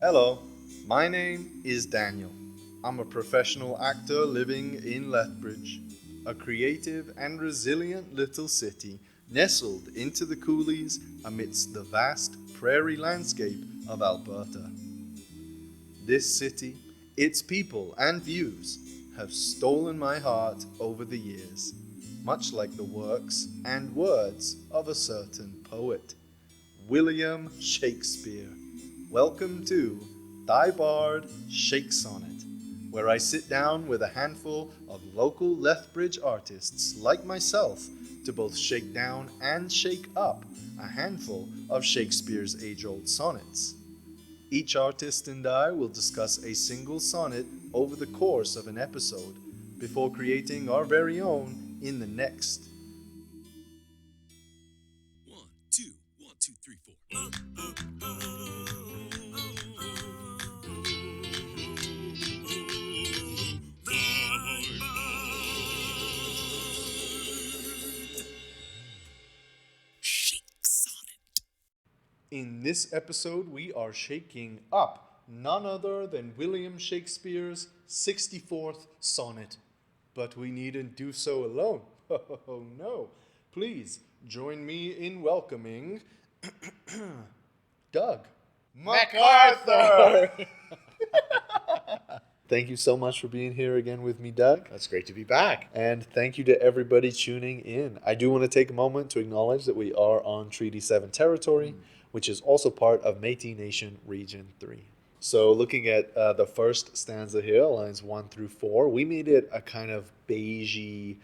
Hello, my name is Daniel. I'm a professional actor living in Lethbridge, a creative and resilient little city nestled into the coulees amidst the vast prairie landscape of Alberta. This city, its people and views have stolen my heart over the years, much like the works and words of a certain poet, William Shakespeare. Welcome to Thy Bard Shakesonnet, where I sit down with a handful of local Lethbridge artists like myself to both shake down and shake up a handful of Shakespeare's age-old sonnets. Each artist and I will discuss a single sonnet over the course of an episode before creating our very own in the next. 1, 2, 1, 2, 3, 4. Shakesonnet. In this episode, we are shaking up none other than William Shakespeare's 64th sonnet. But we needn't do so alone. Oh no. Please join me in welcoming Doug MacArthur. Thank you so much for being here again with me, Doug. That's great to be back. And thank you to everybody tuning in. I do want to take a moment to acknowledge that we are on Treaty 7 territory, which is also part of Métis Nation Region 3. So looking at the first stanza here, lines 1 through 4, we made it a kind of beigey,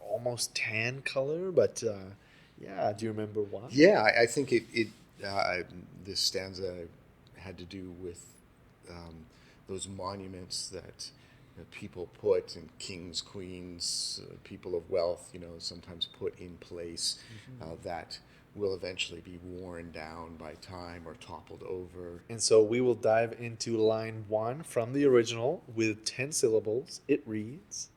almost tan color, but yeah, do you remember why? Yeah, I think this stanza had to do with those monuments that people put, and kings, queens, people of wealth, sometimes put in place that will eventually be worn down by time or toppled over. And so we will dive into line 1 from the original with 10 syllables. It reads,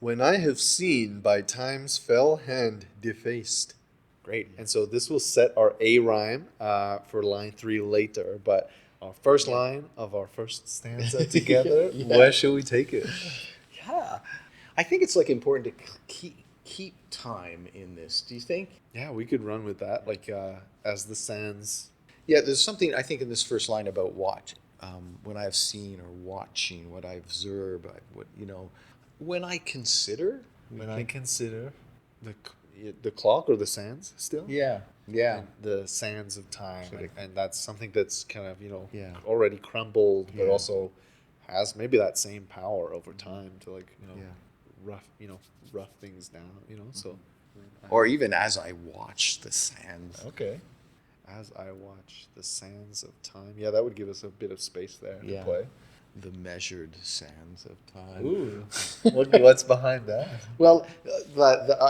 "When I have seen by time's fell hand defaced." Great. And so this will set our A rhyme for line 3 later. But our first line of our first stanza together, where shall we take it? Yeah, I think it's important to keep time in this. Do you think? Yeah, we could run with that, like as the sands. Yeah, there's something I think in this first line about watch. When I have seen or watching, what I observe, when I consider. When I consider the clock or the sands still? Yeah. And the sands of time. So and that's something that's kind of, Yeah. already crumbled, but Yeah. also has maybe that same power over time to rough things down, so. Or even as I watch the sands. Okay. As I watch the sands of time. Yeah, that would give us a bit of space there to play. The measured sands of time. Ooh. What's behind that? Well,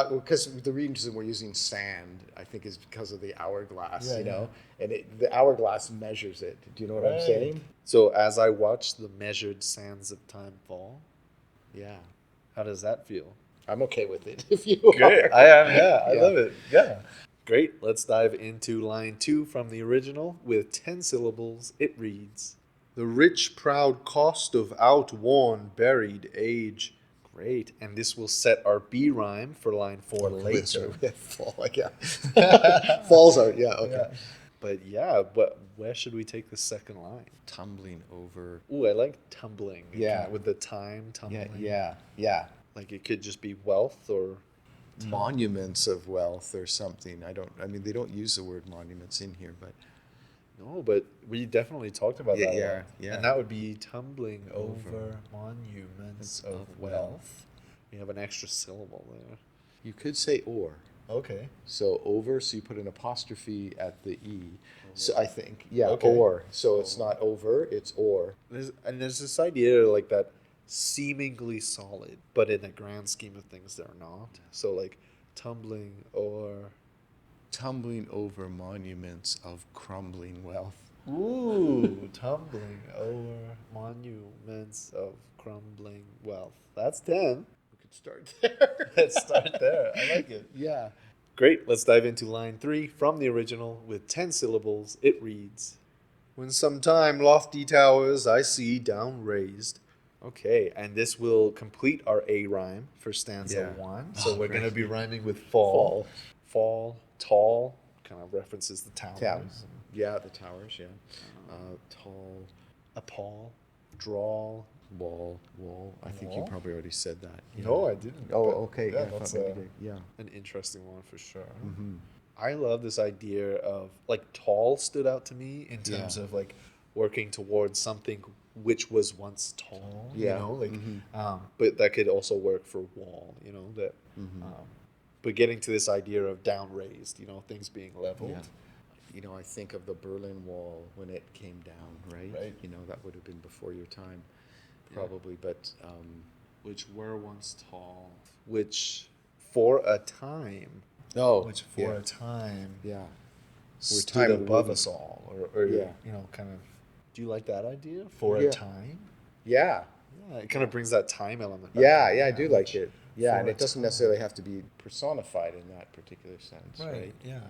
because the reason we're using sand, I think, is because of the hourglass, and the hourglass measures it. Do you know what I'm saying? So as I watch the measured sands of time fall, Yeah. how does that feel? I'm okay with it. If you Great. are. I am, yeah. I love it. Yeah. Great. Let's dive into line 2 from the original with 10 syllables. It reads, "The rich proud cost of outworn buried age." Great. And this will set our B rhyme for line 4 later. Fall, falls are, okay. Yeah. But yeah, where should we take the second line? Tumbling over. Ooh, I like tumbling. Yeah. With the time tumbling. Yeah. Like it could just be wealth or Monuments of wealth or something. They don't use the word monuments in here, but no, but we definitely talked about that. Yeah. And that would be tumbling over monuments of wealth. We have an extra syllable there. you could say or. Okay. So over, so you put an apostrophe at the E. So I think, Okay. or. So it's not over, it's or. There's this idea like that seemingly solid, but in the grand scheme of things, they're not. So like tumbling Over monuments of crumbling wealth. Ooh, tumbling over monuments of crumbling wealth. That's 10. We could start there. Let's start there. I like it. Yeah. Great. Let's dive into line 3 from the original with 10 syllables. It reads, when sometime lofty towers I see down raised. Okay, and this will complete our A rhyme for stanza 1. So we're going to be rhyming with fall. Fall, tall, kind of references the towers. Yeah, the towers, yeah. Tall, Appall, drawl. wall. I think you Wall? probably already said that. Yeah. No, I didn't. Oh, but okay. Yeah, Yeah, I that's thought maybe you did. Yeah. an interesting one for sure. Mm-hmm. I love this idea of, like, tall stood out to me in terms of, like, working towards something which was once tall, Yeah. you know, like, Mm-hmm. but that could also work for wall, you know, that, but getting to this idea of down raised, you know, things being leveled. Yeah. You know, I think of the Berlin Wall when it came down, right? Right. You know, that would have been before your time, probably. But Which were once tall, which for a time, yeah. a time Yeah. stood time above wouldn't- us all, or Yeah. you know, kind of. Do you like that idea for Yeah. a time? Yeah. Yeah, it kind of brings that time element. Yeah, back. I do like it. Yeah, for and a it doesn't time. necessarily have to be personified in that particular sense, right? Yeah.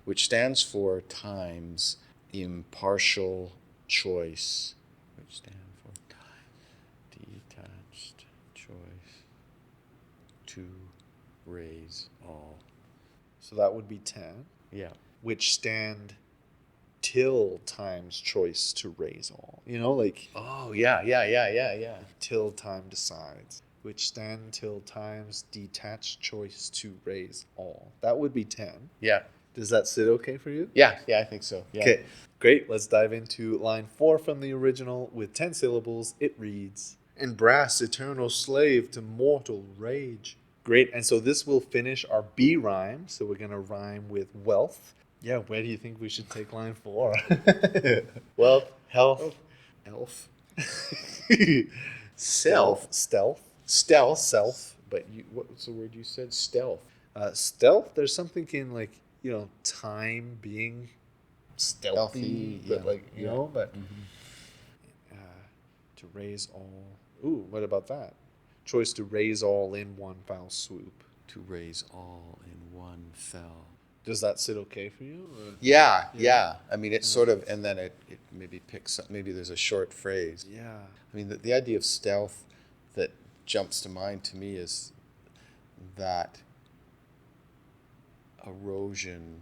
Which stands for times impartial choice. Which stand for time detached choice to raise all. So that would be 10, Yeah. which stand till time's choice to raise all. You know, like Oh, yeah. till time decides. Which stand till time's detached choice to raise all. That would be 10. Yeah. Does that sit okay for you? Yeah, I think so. Yeah. Okay, great. Let's dive into line 4 from the original with 10 syllables. It reads, and brass eternal slave to mortal rage. Great. And so this will finish our B rhyme. So we're going to rhyme with wealth. Yeah, where do you think we should take line 4? Wealth, health, Elf. stealth. Stealth. Self. But what's the word you said? Stealth. Stealth, there's something in, like, you know, time being stealthy, Stealthy, but yeah. like, you Yeah. know, but to raise all. Ooh, what about that? Choice to raise all in one foul swoop. To raise all in one fell. Does that sit okay for you? Or? Yeah. I mean, it's sort of, and then it maybe picks up, maybe there's a short phrase. Yeah. I mean, the idea of stealth that jumps to mind to me is that erosion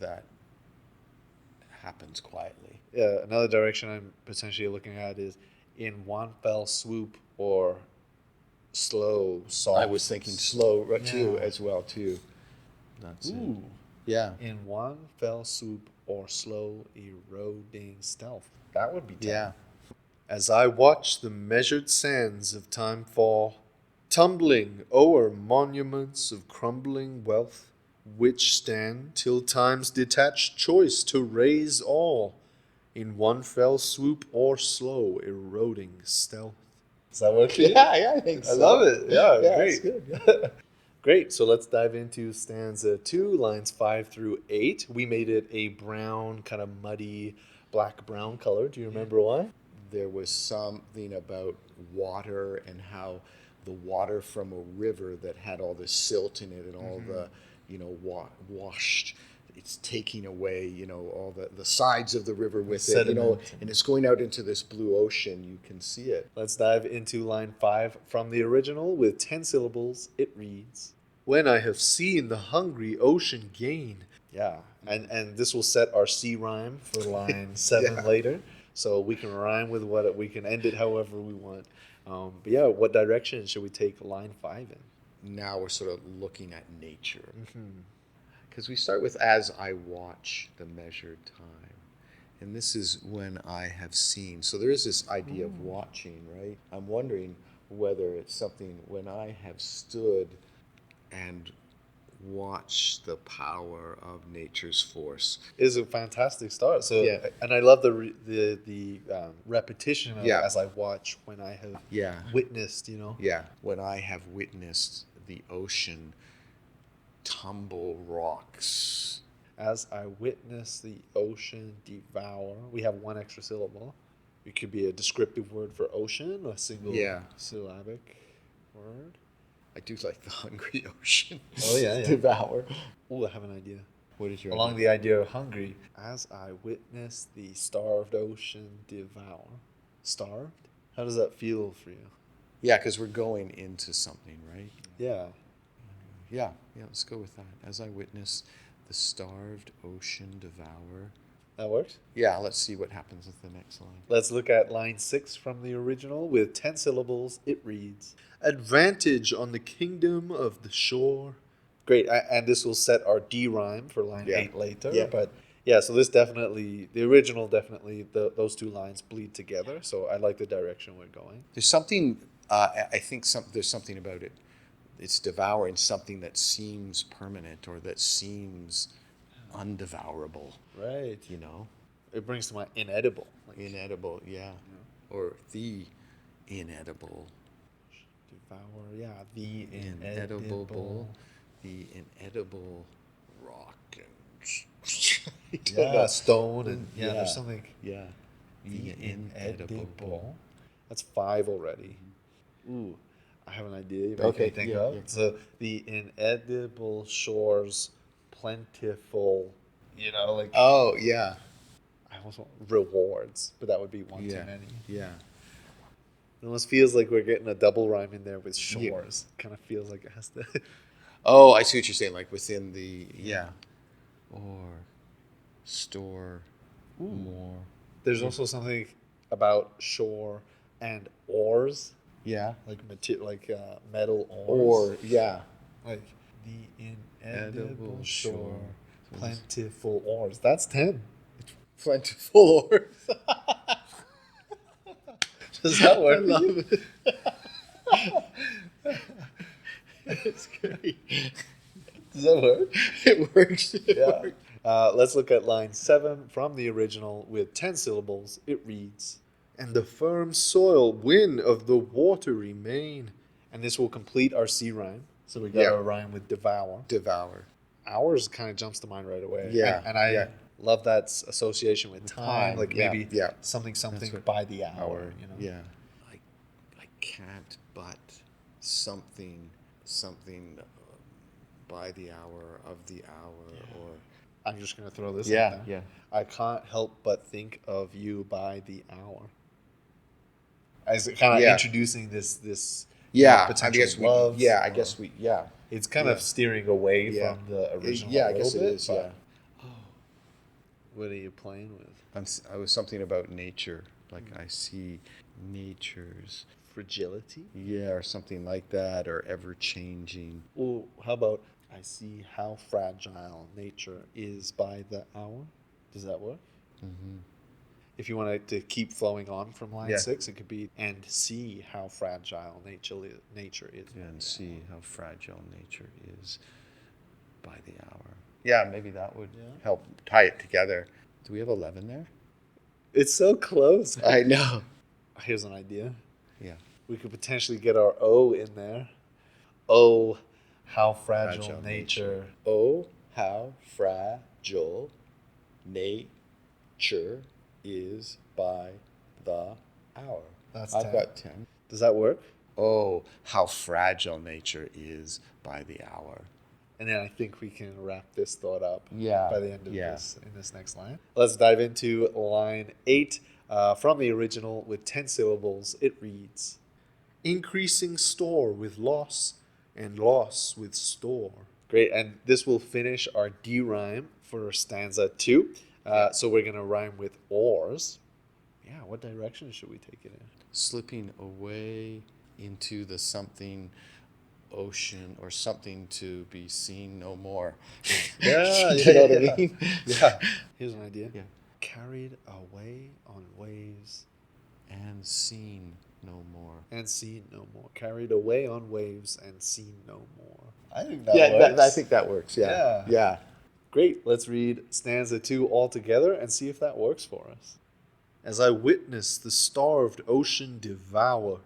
that happens quietly. Yeah. Another direction I'm potentially looking at is in one fell swoop or slow, soft. I was thinking slow too, Yeah. as well too. That's it. Ooh. Yeah. In one fell swoop or slow eroding stealth. That would be 10. Yeah. As I watch the measured sands of time fall, tumbling o'er monuments of crumbling wealth, which stand till time's detached choice to raise all, in one fell swoop or slow eroding stealth. Does that work for you? Yeah, I think so. I love it. Yeah, it's great. good. Great. So let's dive into stanza 2, lines 5 through 8. We made it a brown, kind of muddy, black-brown color. Do you remember why? There was something about water and how the water from a river that had all the silt in it and all the, washed, it's taking away, all the sides of the river with it, Sediment. and it's going out into this blue ocean. You can see it. Let's dive into line 5 from the original with 10 syllables. It reads, when I have seen the hungry ocean gain. Yeah, and this will set our C rhyme for line 7 Yeah. later. So we can rhyme with we can end it however we want. But yeah, what direction should we take line 5 in? Now we're sort of looking at nature. Because we start with as I watch the measured time. And this is when I have seen. So there is this idea of watching, right? I'm wondering whether it's something when I have stood and watched the power of nature's force. Is a fantastic start. So Yeah. and I love the repetition of Yeah. as I watch when I have witnessed, Yeah, when I have witnessed the ocean tumble rocks. As I witness the ocean devour. We have one extra syllable. It could be a descriptive word for ocean, a single syllabic word. I do like the hungry ocean. Oh, yeah. Devour. Oh, I have an idea. What is your Along idea? the idea of hungry, as I witness the starved ocean devour. Starved? How does that feel for you? Yeah, because we're going into something, right? Yeah. Yeah, let's go with that. As I witness the starved ocean devour. That works? Yeah, let's see what happens with the next line. Let's look at line 6 from the original with 10 syllables. It reads, advantage on the kingdom of the shore. Great, and this will set our D rhyme for line Yeah. 8 later. Yeah. But yeah, so this definitely, the original definitely, those two lines bleed together. So I like the direction we're going. There's something, I think there's something about it. It's devouring something that seems permanent or that seems undevourable, Right. you know? It brings to mind inedible. Like, Inedible, yeah. Or the inedible. devour, yeah. The Inedible inedible. The inedible rock and Yeah, stone and Yeah. there's something. Yeah. The inedible. That's 5 already. Ooh, I have an idea. You make me think of. yeah. So the inedible shores, plentiful. Like Oh, yeah. I almost want rewards, but that would be one too Yeah. many. Yeah. It almost feels like we're getting a double rhyme in there with shores. Kind of feels like it has to. Oh, I see what you're saying. Like within the, yeah. Or store more. There's also something about shore and oars, Yeah. like metal Or, oars. yeah. Like the inedible Edible shore, shore. plentiful oars. That's 10. Plentiful oars. Does that work? I love it. It's great. Does that work? It works. It works. Let's look at line 7 from the original with 10 syllables. It reads, and the firm soil win of the watery main. And this will complete our C rhyme. So we got Yeah. our rhyme with devour. Devour. Ours kind of jumps to mind right away. Yeah, And I yeah. love that association with time. time, Like yeah, maybe yeah. something That's what- by the hour. Yeah. I can't but something by the hour of the hour or I'm just going to throw this Yeah, out there. yeah. I can't help but think of you by the hour. As kind of Yeah. introducing this yeah. I potential guess we. love. Yeah. I or- guess we. Yeah. It's kind Yeah. of steering away Yeah. from the original. Yeah. a I guess it little bit, is. but Yeah. What are you playing with? I was something about nature. Like I see nature's. Fragility? Yeah, or something like that, or ever changing. Well, how about I see how fragile nature is by the hour? Does that work? Mm-hmm. If you wanted to keep flowing on from line Yeah. 6, it could be and see how fragile nature is. by And the see hour." how fragile nature is by the hour. Yeah, maybe that would Yeah. help tie it together. Do we have 11 there? It's so close. I know. Here's an idea. Yeah. We could potentially get our O in there. Oh, how fragile, Fragile nature. Oh, how fragile nature is by the hour. That's I've 10. got 10. Does that work? Oh, how fragile nature is by the hour. And then I think we can wrap this thought up Yeah, by the end of yeah. this in this next line. Let's dive into line 8 from the original with 10 syllables. It reads, increasing store with loss and loss with store. Great, and this will finish our D rhyme for stanza 2. So we're going to rhyme with oars. Yeah, what direction should we take it in? Slipping away into the something ocean or something to be seen no more. Yeah, You know what I mean? Yeah. Here's an idea. Yeah. Carried away on waves And seen no more. and seen no more. Carried away on waves and seen no more. I think that Yeah, works. I think that works. Yeah. Yeah. Yeah. Great. Let's read stanza 2 all together and see if that works for us. As I witness the starved ocean devour,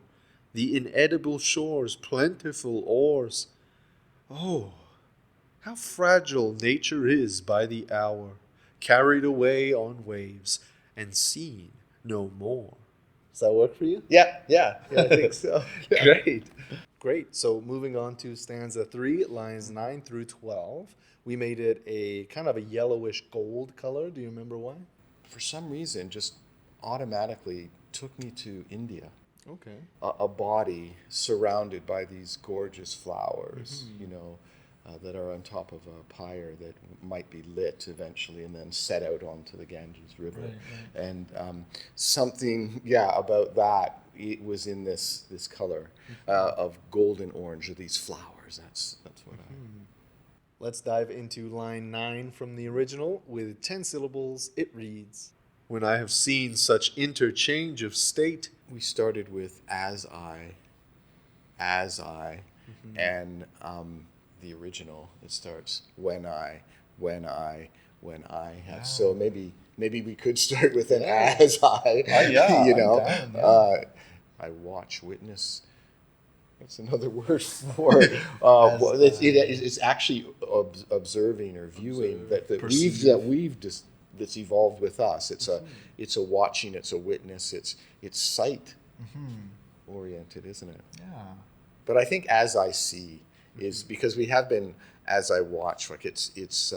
the inedible shores plentiful oars. Oh, how fragile nature is by the hour, carried away on waves and seen no more. Does that work for you? Yeah. I think so. Great. Great. So moving on to stanza 3, lines 9 through 12. We made it a kind of a yellowish gold color. Do you remember why? For some reason, just automatically took me to India. Okay. A body surrounded by these gorgeous flowers, that are on top of a pyre that might be lit eventually and then set out onto the Ganges River. Right. And something, about that, it was in this color of golden orange, or these flowers. That's what Let's dive into line 9 from the original. With 10 syllables, it reads, "When I have seen such interchange of state." We started with as I, and the original, it starts when I have. So maybe we could start with an as I. I'm down. I watch, witness. That's another word for it's actually observing or viewing that we've just that's evolved with us. It's a watching, it's a witness, it's sight oriented, isn't it? Yeah. But I think as I see is because we have been as I watch, like it's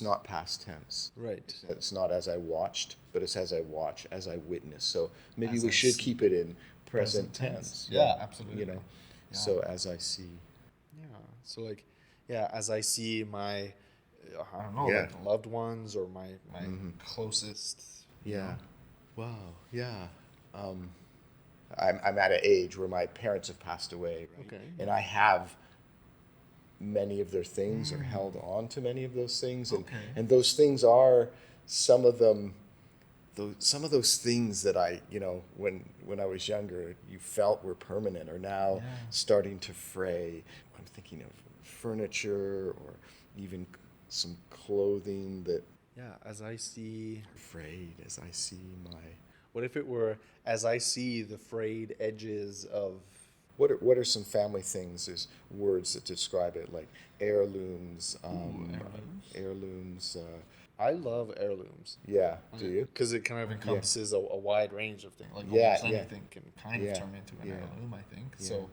not past tense. Right. It's not as I watched, but it's as I watch, as I witness. So maybe As we I should see. keep it in present tense. Yeah, absolutely. Yeah. So as I see. Yeah. So as I see my, I don't know, Yeah. like loved ones or my closest. Yeah. Wow. Yeah. I'm at an age where my parents have passed away, right? Okay. And I have many of their things or held on to many of those things. And those things are some of those things that I, when I was younger, you felt were permanent are now starting to fray. I'm thinking of furniture or even some clothing that As I see. frayed as I see my. What if it were as I see the frayed edges of. What are some family things? There's words that describe it, like heirlooms. Heirlooms. I love heirlooms. Yeah. Do you? Because it kind of encompasses a wide range of things. Like Yeah, almost yeah. anything can kind of turn into an heirloom, I think. Yeah. So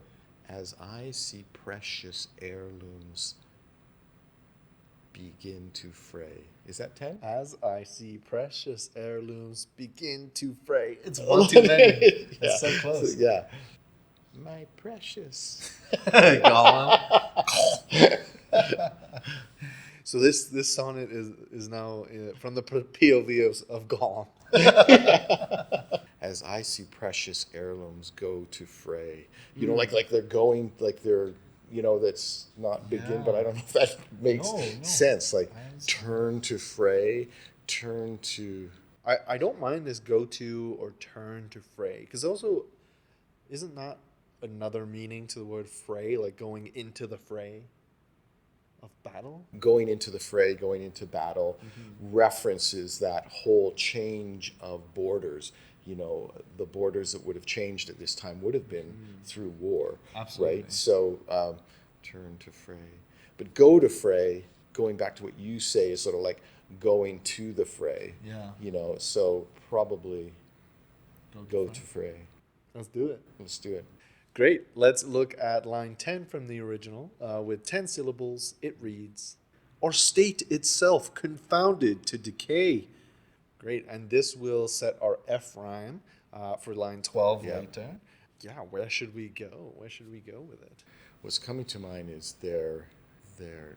As I see precious heirlooms begin to fray. Is that 10? as I see precious heirlooms begin to fray. It's one too many. It's so close. Yeah. My precious. Gollum. So this sonnet is now from the POV of Gollum. As I see precious heirlooms go to fray. Like they're going, like they're, that's not begin, but I don't know if that makes sense. Like turn to fray, turn to. I don't mind this go to or turn to fray. Because also, isn't that another meaning to the word fray? Like going into the fray of battle? Going into the fray, going into battle, references that whole change of borders. The borders that would have changed at this time would have been through war. Absolutely. Right? So turn to fray. But go to fray, going back to what you say, is sort of like going to the fray. Yeah. So probably go to fray. Let's do it. Let's do it. Great. Let's look at line 10 from the original. With 10 syllables, it reads, "Or state itself confounded to decay." Great. And this will set our F rhyme for line 12 later. Yeah, where should we go? Where should we go with it? What's coming to mind is their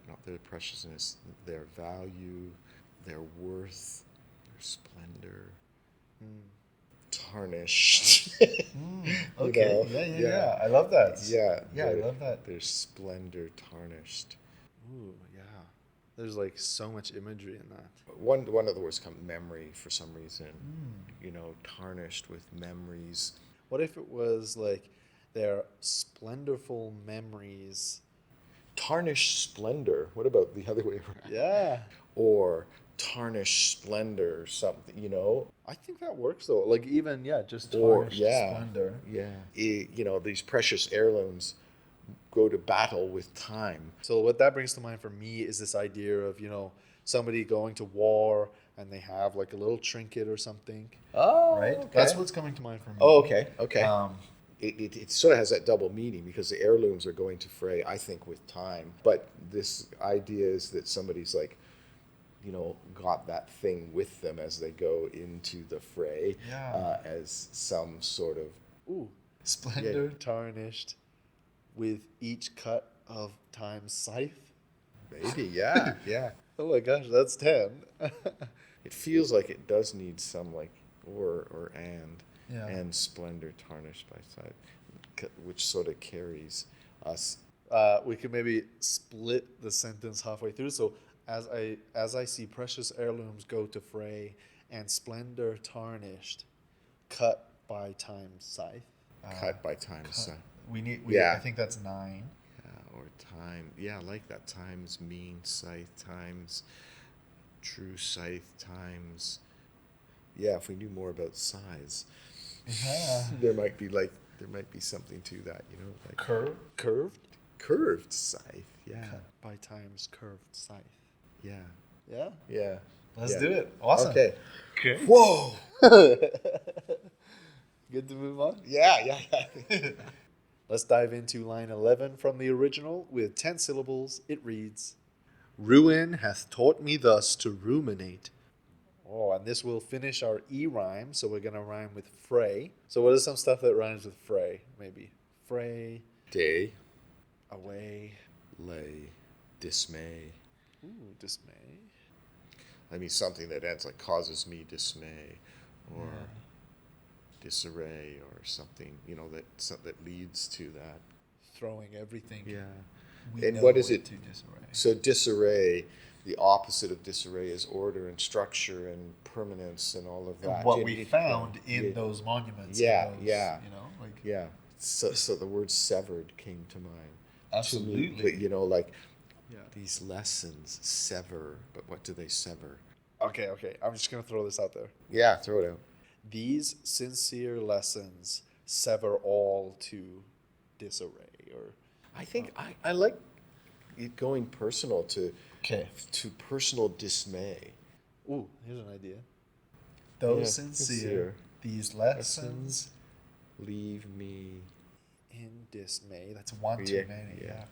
not their preciousness, their value, their worth, their splendor. Tarnished. Okay. Yeah. I love that. Yeah, I love that. Their splendor tarnished. Ooh, yeah. There's like so much imagery in that. One of the words come memory for some reason. Tarnished with memories. What if it was like their splendorful memories? Tarnished splendor. What about the other way around? Yeah. Or tarnished splendor, something, I think that works though. Like even, just Or, tarnished yeah. splendor. Yeah. These precious heirlooms go to battle with time. So what that brings to mind for me is this idea of, somebody going to war and they have like a little trinket or something. Oh, Right? okay. That's what's coming to mind for me. Oh, okay. it sort of has that double meaning because the heirlooms are going to fray, I think, with time. But this idea is that somebody's like, got that thing with them as they go into the fray, as some sort of splendor tarnished with each cut of time's scythe. maybe, yeah, yeah. Oh my gosh, that's 10. It feels like it does need some like or and splendor tarnished by side, which sort of carries us. We could maybe split the sentence halfway through. So as I see precious heirlooms go to fray and splendor tarnished, cut by time's scythe. Cut by time's scythe. I think that's 9. Or time. Yeah, I like that. Times mean scythe, times true scythe, times. Yeah, if we knew more about size, there might be something to that, like curved scythe. Yeah, cut by time's curved scythe. yeah, Yeah, yeah. let's do it. Awesome. Okay. Whoa. Good to move on. Yeah. Let's dive into line 11 from the original with 10 syllables. It reads, "Ruin hath taught me thus to ruminate." Oh, and this will finish our E rhyme, so we're going to rhyme with fray. So what is some stuff that rhymes with fray? Maybe fray, Day, away, lay, dismay. ooh, dismay. I mean, something that ends like causes me dismay, or disarray, or something, that leads to that. Throwing everything. Yeah. We And know what is it? To disarray. So disarray, the opposite of disarray is order and structure and permanence and all of that. And what we found in those monuments. Yeah, those, yeah. Yeah. So the word severed came to mind. Absolutely. These lessons sever, but what do they sever? Okay. I'm just going to throw this out there. Yeah, throw it out. These sincere lessons sever all to disarray. Or I think I like it going personal to personal dismay. ooh, here's an idea. Those Yeah, sincere, these lessons leave me in dismay. That's one too many. Yeah.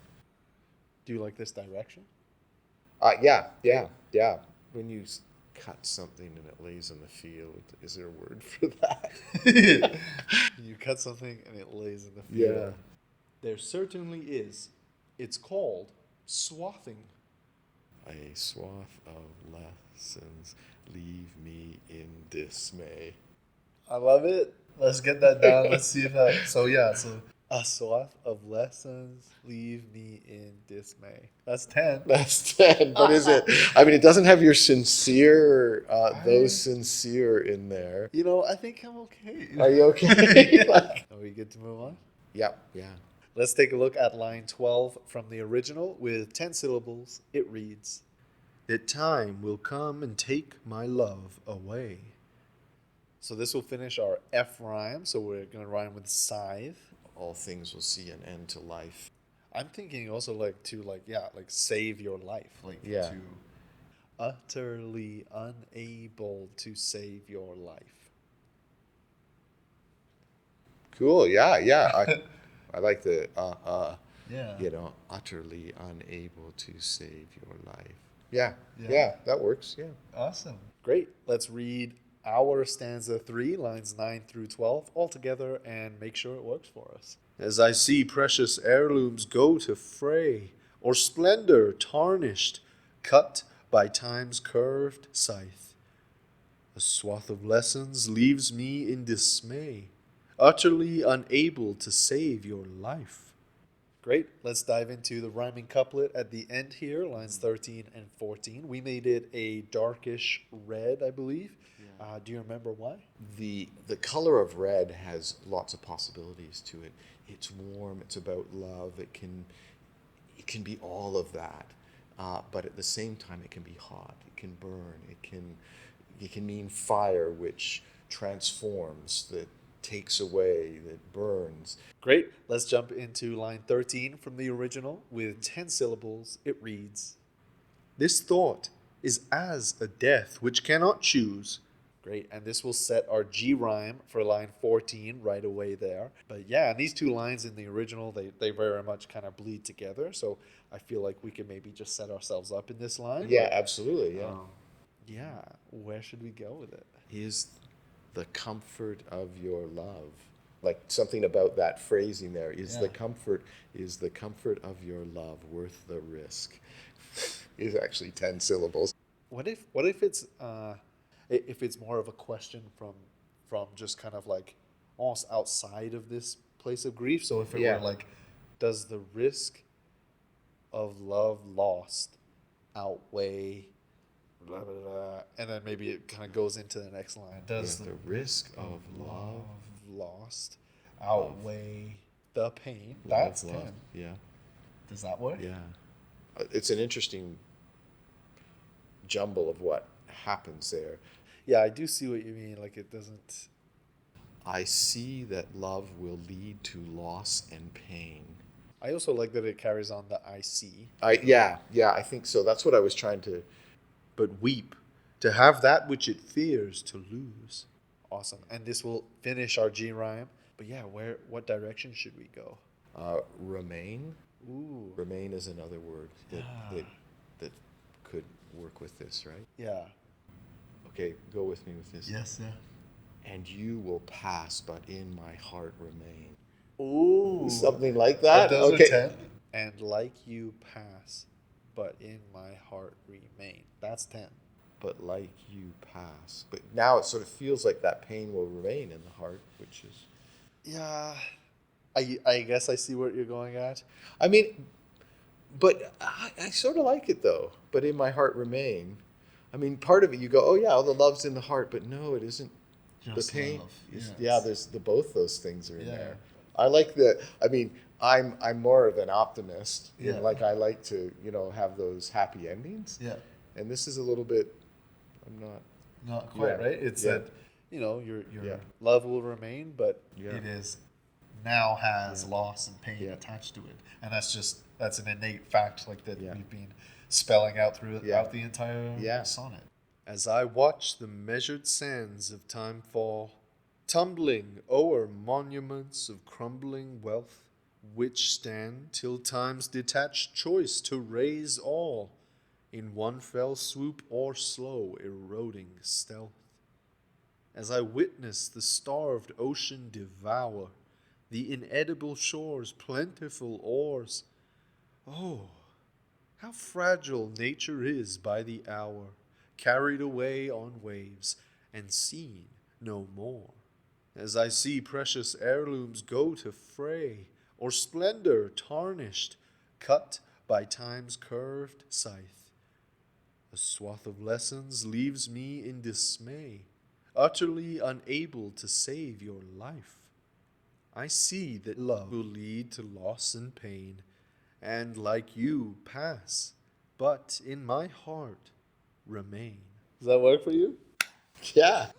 Do you like this direction? Yeah. When you cut something and it lays in the field, is there a word for that? You cut something and it lays in the field. Yeah. There certainly is. It's called swathing. A swath of lessons leave me in dismay. I love it. Let's get that down. Let's see if that. So a swath of lessons leave me in dismay. That's 10. That's 10. What is it? I mean, it doesn't have your sincere, those sincere in there. I think I'm okay. Are you okay? Are we good to move on? Yep. Yeah. Let's take a look at line 12 from the original with 10 syllables. It reads, "That time will come and take my love away." So this will finish our F rhyme. So we're going to rhyme with scythe. All things will see an end to life. I'm thinking also like save your life. To utterly unable to save your life. Cool. Yeah. I like the utterly unable to save your life. Yeah, that works. Yeah. Awesome. Great. Let's read our stanza 3, lines 9 through 12 all together and make sure it works for us. "As I see precious heirlooms go to fray, or splendor tarnished, cut by time's curved scythe, a swath of lessons leaves me in dismay, utterly unable to save your life." Great. Let's dive into the rhyming couplet at the end here, lines 13 and 14. We made it a darkish red, I believe. Do you remember why? The color of red has lots of possibilities to it. It's warm. It's about love. It can be all of that, but at the same time, it can be hot. It can burn. It can mean fire, which transforms, that takes away, that burns. Great. Let's jump into line 13 from the original with 10 syllables. It reads, "This thought is as a death which cannot choose." Great. And this will set our G rhyme for line 14 right away there. But yeah, and these two lines in the original, they very much kind of bleed together. So I feel like we could maybe just set ourselves up in this line. Yeah, but, absolutely. Yeah. yeah. Where should we go with it? Is the comfort of your love. Like something about that phrasing there is the comfort of your love worth the risk. Is actually 10 syllables. What if it's more of a question from just kind of like almost outside of this place of grief? So if it Yeah. were like, does the risk of love lost outweigh blah, blah, blah, and then maybe it kind of goes into the next line. Does The risk of love lost outweigh the pain? love, That's love. 10. Yeah. Does that work? Yeah. It's an interesting jumble of what happens there. Yeah, I do see what you mean. Like it doesn't. I see that love will lead to loss and pain. I also like that it carries on the I see. Yeah, I think so. That's what I was trying to. But weep, to have that which it fears to lose. Awesome. And this will finish our G rhyme. But yeah, what direction should we go? Remain. Ooh. Remain is another word that could work with this, right? Yeah. Okay, go with me with this. Yes, yeah. And you will pass, but in my heart remain. Ooh. Something like that. Those Okay. are 10. And like you pass, but in my heart remain. That's 10. But like you pass. But now it sort of feels like that pain will remain in the heart, which is. Yeah. I guess I see what you're going at. I mean, but I sort of like it though. But in my heart remain. I mean, part of it you go, oh yeah, all the love's in the heart, but no, it isn't. Just the pain. love. Yeah, there's both those things are in Yeah. there. I like the. I mean, I'm more of an optimist. You know, Yeah. like I like to have those happy endings. Yeah. And this is a little bit. I'm not. Not quite, Yeah. right? It's Yeah. that, your Yeah. love will remain, but Yeah. it is now has Yeah. loss and pain Yeah. attached to it. And that's an innate fact like that Yeah. we've been spelling out throughout Yeah. the entire Yeah. sonnet. As I watch the measured sands of time fall, tumbling o'er monuments of crumbling wealth, which stand till time's detached choice to raise all, in one fell swoop or slow eroding stealth. As I witness the starved ocean devour the inedible shore's plentiful ores, oh, how fragile nature is by the hour, carried away on waves and seen no more. As I see precious heirlooms go to fray, or splendor tarnished, cut by time's curved scythe, a swath of lessons leaves me in dismay, utterly unable to save your life. I see that love will lead to loss and pain, and like you pass, but in my heart remain. Does that work for you? Yeah.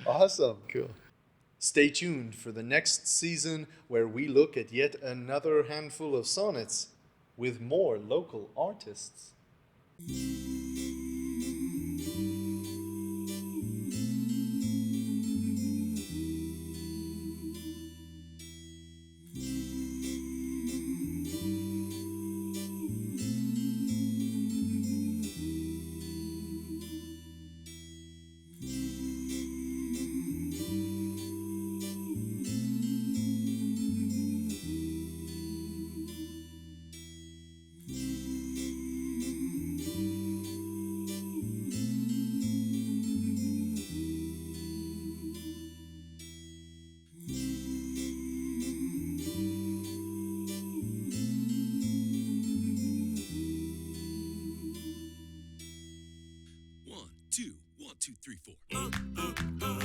Awesome. Cool. Stay tuned for the next season where we look at yet another handful of sonnets with more local artists. One, two, 3, 4.